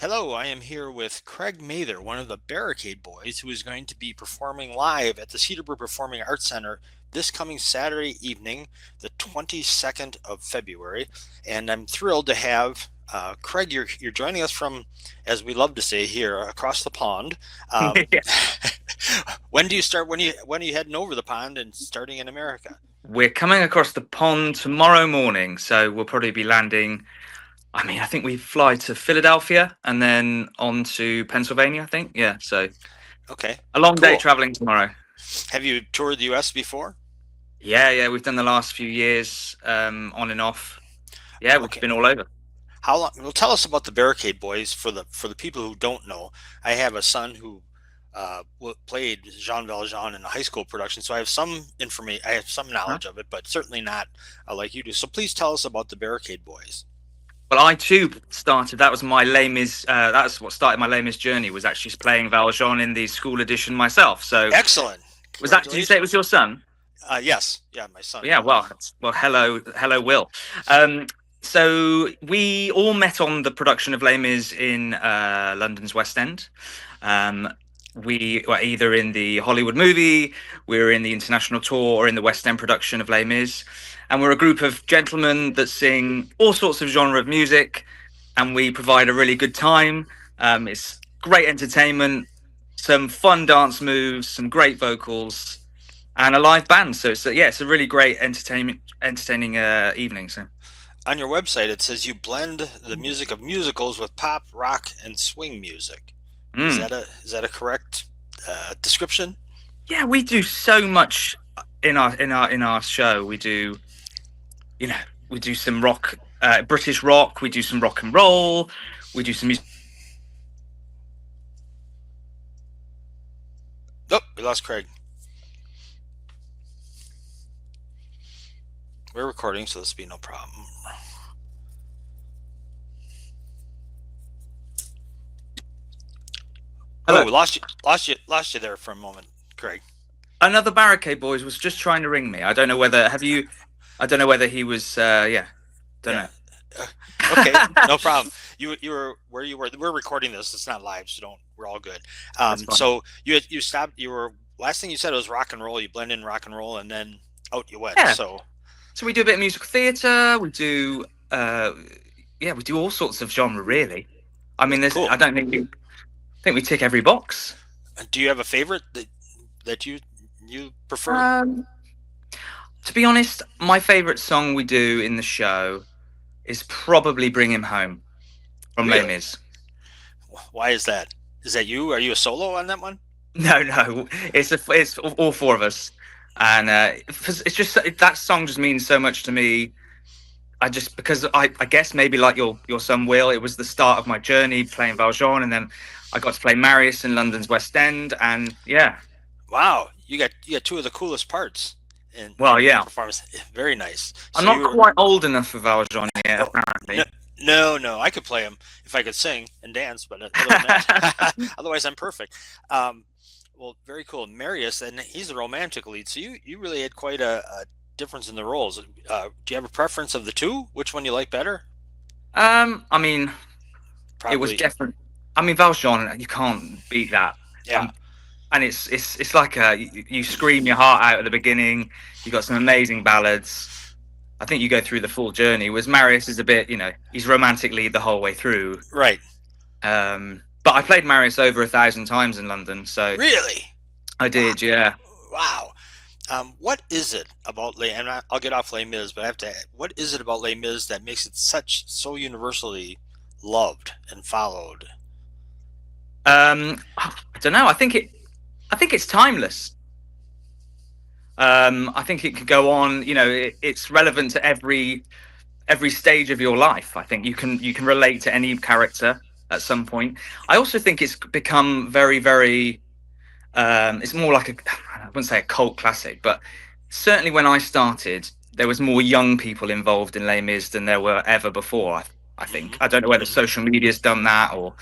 Hello, I am here with Craig Mather, one of the Barricade Boys, who is going to be performing live at the Cedarbrook Performing Arts Center this coming Saturday evening, the 22nd of February. And I'm thrilled to have Craig. You're joining us from, as we love to say here, across the pond. Um, Yeah. when do you start? When are you heading over the pond and starting in America? We're coming across the pond tomorrow morning, so we'll probably be landing. I think we fly to Philadelphia and then on to Pennsylvania, I think. Yeah, so Okay, a long day cool. traveling tomorrow. Have you toured the U.S. before? Yeah, we've done the last few years on and off. Yeah, we've Okay. been all over. How long? Well, tell us about the Barricade Boys for the people who don't know. I have a son who played Jean Valjean in a high school production, so I have some information. I have some Huh? knowledge of it, but certainly not like you do. So please tell us about the Barricade Boys. Well, I too started. That was my Les Mis. That's what started my Les Mis journey. Was actually playing Valjean in the school edition myself. So Excellent. was that? Did you say it Congratulations. was your son? Yes. Yeah, my son. Yeah, well, hello, Will. So we all met on the production of Les Mis in London's West End. Um, we were either in the Hollywood movie, we were in the international tour, or in the West End production of Les Mis. And we're a group of gentlemen that sing all sorts of genre of music, and we provide a really good time. It's great entertainment, some fun dance moves, some great vocals and a live band. So it's a really great entertaining evening. So On your website, it says you blend the music of musicals with pop, rock, and swing music. mm. Is that a correct description? Yeah, we do so much in our show. We do you know we do some rock, British rock. We do some rock and roll. We do some music. Oh, we lost Craig. We're recording, so this will be no problem. Oh, Hello. we lost you there for a moment, Craig. Another Barricade Boys was just trying to ring me. I don't know whether have you. I don't know whether he was. Yeah, don't Yeah. know. Uh, okay, no problem. You were where you were. We're recording this. It's not live, so don't. We're all good. That's fine. So you stopped. You were last thing you said was rock and roll. You blend in rock and roll, and then out you went. Yeah. So So we do a bit of musical theatre. We do. Yeah, we do all sorts of genre. Really. I mean, there's. cool. I don't think we tick every box. Do you have a favorite that you prefer? Um, to be honest, my favourite song we do in the show is probably "Bring Him Home" from Les Really? Mis. Why is that? Is that you? Are you a solo on that one? No, it's all four of us, and it's just that song just means so much to me. I just because I guess maybe like your son Will, it was the start of my journey playing Valjean, and then I got to play Marius in London's West End, and yeah, Wow, you got two of the coolest parts well, in your yeah, performance. Very nice. I'm So not you were quite old enough for Valjean yet, oh no apparently. no, I could play him if I could sing and dance, but other than that, otherwise I'm perfect. Um, well, very cool, Marius, and he's the romantic lead. So you really had quite a difference in the roles. Do you have a preference of the two? Which one you like better? I mean, it was Probably, different. I mean, Valjean, you can't beat that. yeah, And it's like you scream your heart out at the beginning. You got some amazing ballads. I think you go through the full journey. Whereas Marius is a bit, he's romantic lead the whole way through. right. But I played Marius over 1,000 times in London, so Really? I Wow, did, yeah. wow. What is it about Les? And I'll get off Les Mis, but I have to. What is it about Les Mis that makes it so universally loved and followed? I don't know. I think it's timeless. I think it could go on. It's relevant to every stage of your life. I think you can relate to any character at some point. I also think it's become very, very. It's more like I wouldn't say a cult classic, but certainly when I started, there was more young people involved in Les Mis than there were ever before. I think Hmm. I don't know whether Hmm. social media's done that or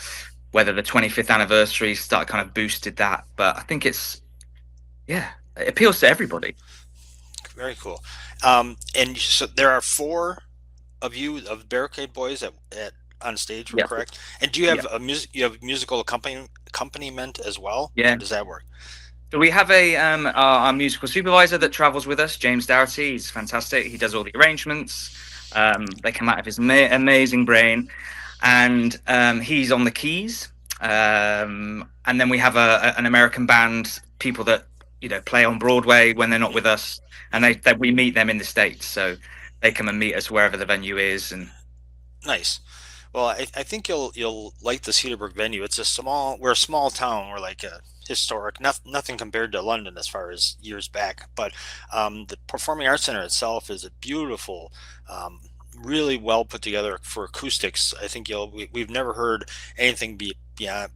whether the 25th anniversary start kind of boosted that, but I think yeah, it appeals to everybody. Very cool. And so there are four of you of Barricade Boys at on stage, Yeah, correct? And do you yeah, have a you have musical accompaniment as well? How yeah. does that work? So we have our musical supervisor that travels with us, James Dougherty. He's fantastic. He does all the arrangements. They come out of his amazing brain, and he's on the keys. And then we have an American band, people that play on Broadway when they're not with us, and we meet them in the States, so they come and meet us wherever the venue is. And Nice. Well, I think you'll like the Cedarburg venue. It's a small we're a small town. We're like a historic, nothing compared to London as far as years back. But the Performing Arts Center itself is a beautiful, really well put together for acoustics. I think we've never heard anything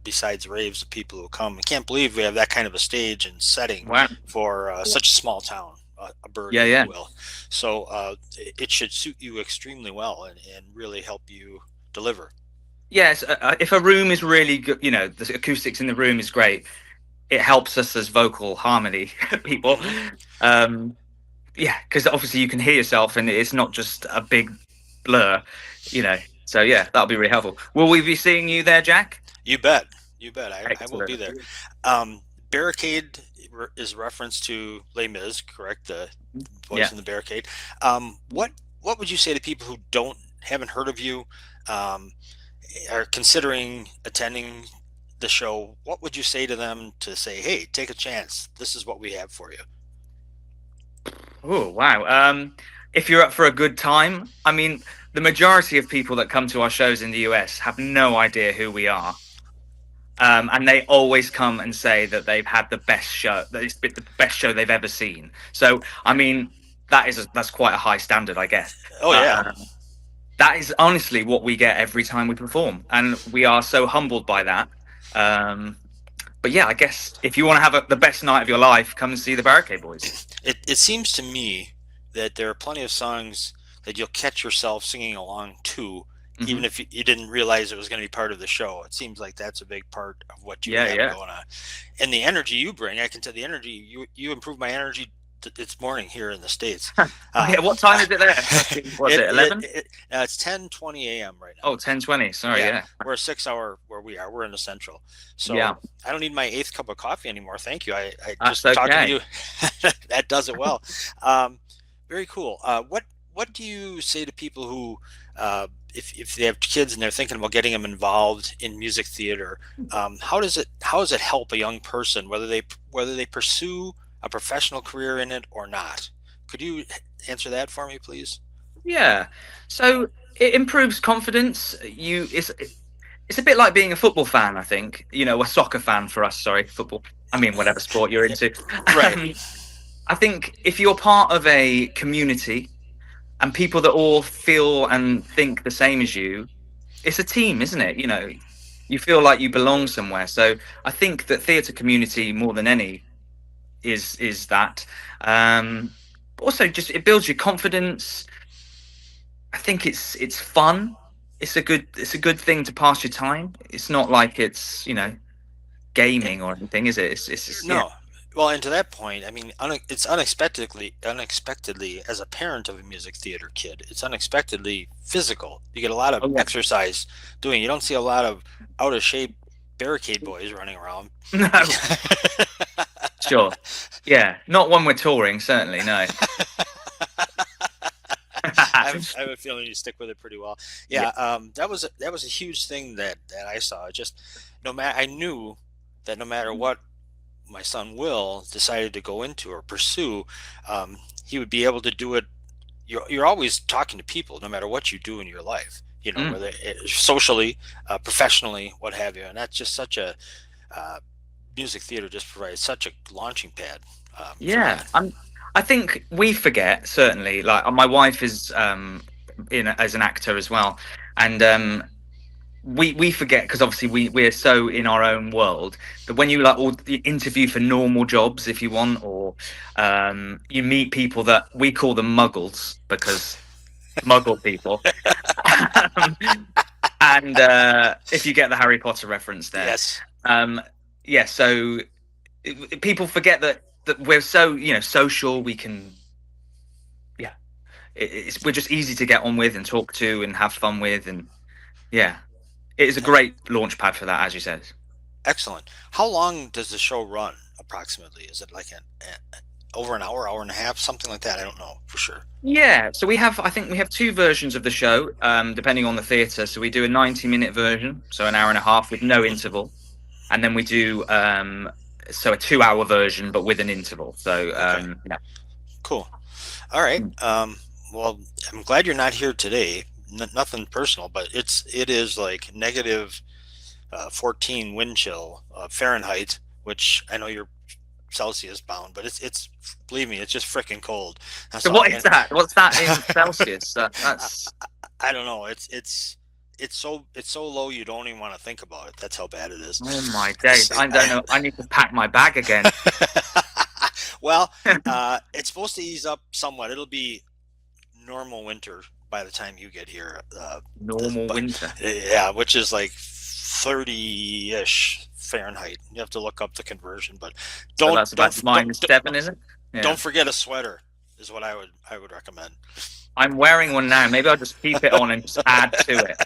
besides raves of people who come. I can't believe we have that kind of a stage and setting wow, for such a small town, a burg, yeah, if you yeah. will. So it should suit you extremely well and really help you deliver. Yes, if a room is really good, the acoustics in the room is great. It helps us as vocal harmony people. Hmm. Um, yeah, because obviously you can hear yourself, and it's not just a big blur, you know. So yeah, that'll be really helpful. Will we be seeing you there, Jack? You bet. You bet. I will be Excellent. there. Barricade is reference to Les Mis, correct? The voice Yeah. in the Barricade. What would you say to people who haven't heard of you, um, are considering attending the show? What would you say to them to say, hey, take a chance? This is what we have for you. Oh wow. If you're up for a good time, I mean, the majority of people that come to our shows in the US have no idea who we are. And they always come and say that they've had the best show, that it's been the best show they've ever seen. So, I mean, that's quite a high standard, I guess. Oh But yeah. that is honestly what we get every time we perform, and we are so humbled by that. Um, but yeah, I guess if you want to have the best night of your life, come and see the Barricade Boys. It seems to me that there are plenty of songs that you'll catch yourself singing along to, even Hmm. if you didn't realize it was going to be part of the show. It seems like that's a big part of what you Yeah, have yeah. going on, and the energy you bring. I can tell the energy you improve my energy. It's morning here in the States. Oh yeah, what time is it there? What's it, 11? It's 10:20 a.m. right now. Oh, 10:20. Sorry, Yeah, yeah. we're a 6 hour where we are. We're in the central, Yeah, so I don't need my eighth cup of coffee anymore. Thank you. I that's just talking to okay. you. That does it well. Um, Very cool. What do you say to people who, if they have kids and they're thinking about getting them involved in music theater? How does it help a young person, whether they pursue a professional career in it or not? Could you answer that for me, please? Yeah. So it improves confidence. It's a bit like being a football fan, I think. A soccer fan for us, sorry, football. I mean, whatever sport you're Yeah, into. right. Um, I think if you're part of a community and people that all feel and think the same as you, it's a team, isn't it? You feel like you belong somewhere. So I think that theatre community more than any is that. Um, Also, just it builds your confidence. I think it's fun. It's a good thing to pass your time. It's not like it's And gaming or anything, is it? It's just yeah. no. Well, and to that point, I mean, it's unexpectedly, as a parent of a music theater kid, it's unexpectedly physical. You get a lot of Oh yeah. exercise doing. You don't see a lot of out of shape barricade boys running around. No, sure. Yeah, not when we're touring, certainly. No. I have a feeling you stick with it pretty well. Yeah. Yeah, that was a huge thing that I saw. Just no matter, I knew that no matter what my son Will decided to go into or pursue, he would be able to do it. You're always talking to people, no matter what you do in your life. Mm. Whether socially, professionally, what have you, and that's just such a uh, music theater just provides such a launching pad for Yeah. that. I think we forget, certainly. Like my wife is in as an actor as well, and we forget because obviously we're so in our own world that when you like all the interview for normal jobs, if you want, or you meet people that we call them muggles because muggle people. Um, and if you get the Harry Potter reference there, Yes. um, yeah. So people forget that we're so social. We can, yeah. We're just easy to get on with and talk to and have fun with, and Yeah, it is a great launch pad for that, as you said. Excellent. How long does the show run approximately? Is it like over an hour, hour and a half, something like that? I don't know for sure. Yeah, so I think we have two versions of the show, depending on the theatre. So we do a 90-minute version, so an hour and a half with no interval, and then we do so a 2-hour version but with an interval. So Okay, yeah. cool. All right. Well, I'm glad you're not here today. Nothing personal, but it is like negative 14 wind chill Fahrenheit, which I know you're Celsius bound, but it's believe me, it's just freaking cold. So So what is that? What's that in Celsius? I, That's I don't know. It's so low you don't even want to think about it. That's how bad it is. oh my days! I don't know. I need to pack my bag again. Well, it's supposed to ease up somewhat. It'll be normal winter by the time you get here. Normal But winter. yeah, which is like 30-ish Fahrenheit. You have to look up the conversion, but So that's about don't -7, is it? Yeah. don't forget a sweater is what I would recommend. I'm wearing one now. Maybe I'll just keep it on and just add to it.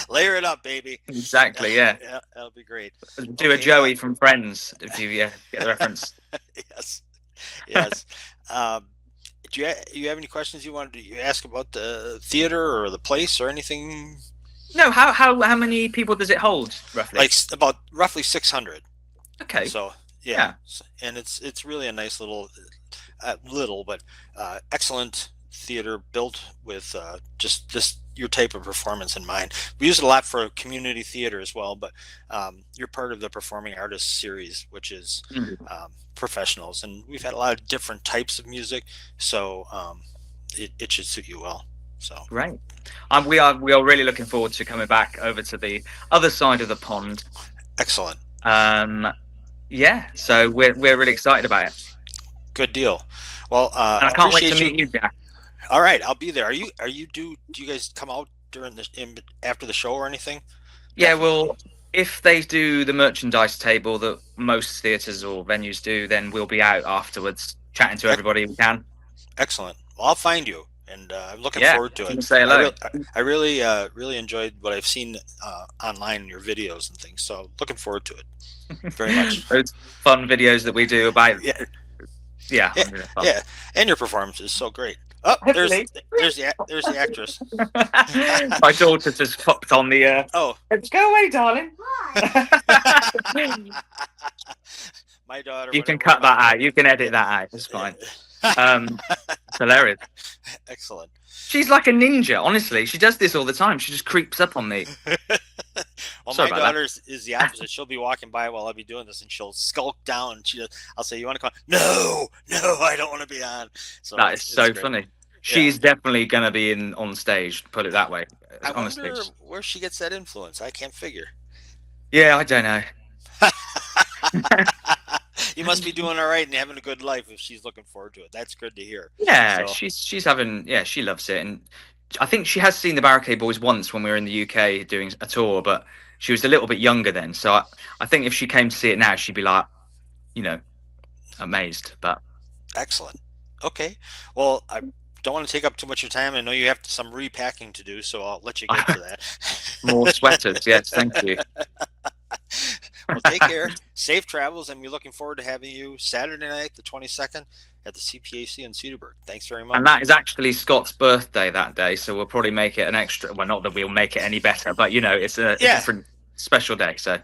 Layer it up, baby. Exactly. Yeah. Yeah, that'll be great. Do a Okay, Joey from Friends if you get the reference. yes, yes. Um, you have any questions you wanted to ask about the theater or the place or anything? No. How many people does it hold roughly? Like about roughly 600. Okay. So yeah, Yeah. and it's really a nice little but excellent theater built with just this your type of performance in mind. We use it a lot for community theater as well, but you're part of the Performing Artists series, which is Mm. professionals, and we've had a lot of different types of music, so it should suit you well. So Great. We are really looking forward to coming back over to the other side of the pond. excellent, Um, yeah. So we're really excited about it, good deal. Well, and I can't wait to appreciate you. meet you, Jack. All right, I'll be there. Do you guys come out during after the show or anything? Yeah. Definitely. Well, if they do the merchandise table that most theatres or venues do, then we'll be out afterwards chatting to Ec- everybody we can. Excellent. Well, I'll find you, and I'm looking Yeah. forward to Come it. and say I hello. really, I really, really enjoyed what I've seen online in your videos and things. So looking forward to it very much. Those fun videos that we do about Yeah, yeah, yeah, I'm really fun. yeah. And your performance is so great. Oh, Hopefully. there's the actress. My daughter just popped on the Oh, let's go away, darling. my daughter. You can Whenever cut I'm that out out. You can there. edit that out. It's fine. It's hilarious. Excellent. She's like a ninja, honestly. She does this all the time. She just creeps up on me. Well, Sorry my about daughter is the opposite. She'll be walking by while I'll be doing this, and she'll skulk down. And I'll say, "You want to come?" No, no, I don't want to be on. So that. That is it's so great. funny. Yeah, She's definitely going to be on stage, put it that way. I Honestly. wonder where she gets that influence. I can't figure. Yeah, I don't know. You must be doing all right and having a good life if she's looking forward to it. That's good to hear. Yeah, So she's having she loves it, and I think she has seen the Barricade Boys once when we were in the UK doing a tour, but she was a little bit younger then. So I think if she came to see it now, she'd be like, you know, amazed. But excellent. Okay. Well, I don't want to take up too much of your time. I know you have some repacking to do, so I'll let you get to more that. sweaters, yes, thank you. Well, take care. Safe travels, and we're looking forward to having you Saturday night, the 22nd, at the CPAC in Cedarburg. Thanks very And much. that is actually Scott's birthday that day, so we'll probably make it an extra. Well, not that we'll make it any better, but it's a Yeah, different special day. So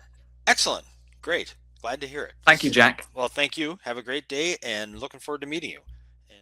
excellent. Great. Glad to hear it. thank you, Jack. Well, thank you. Have a great day, and looking forward to meeting you.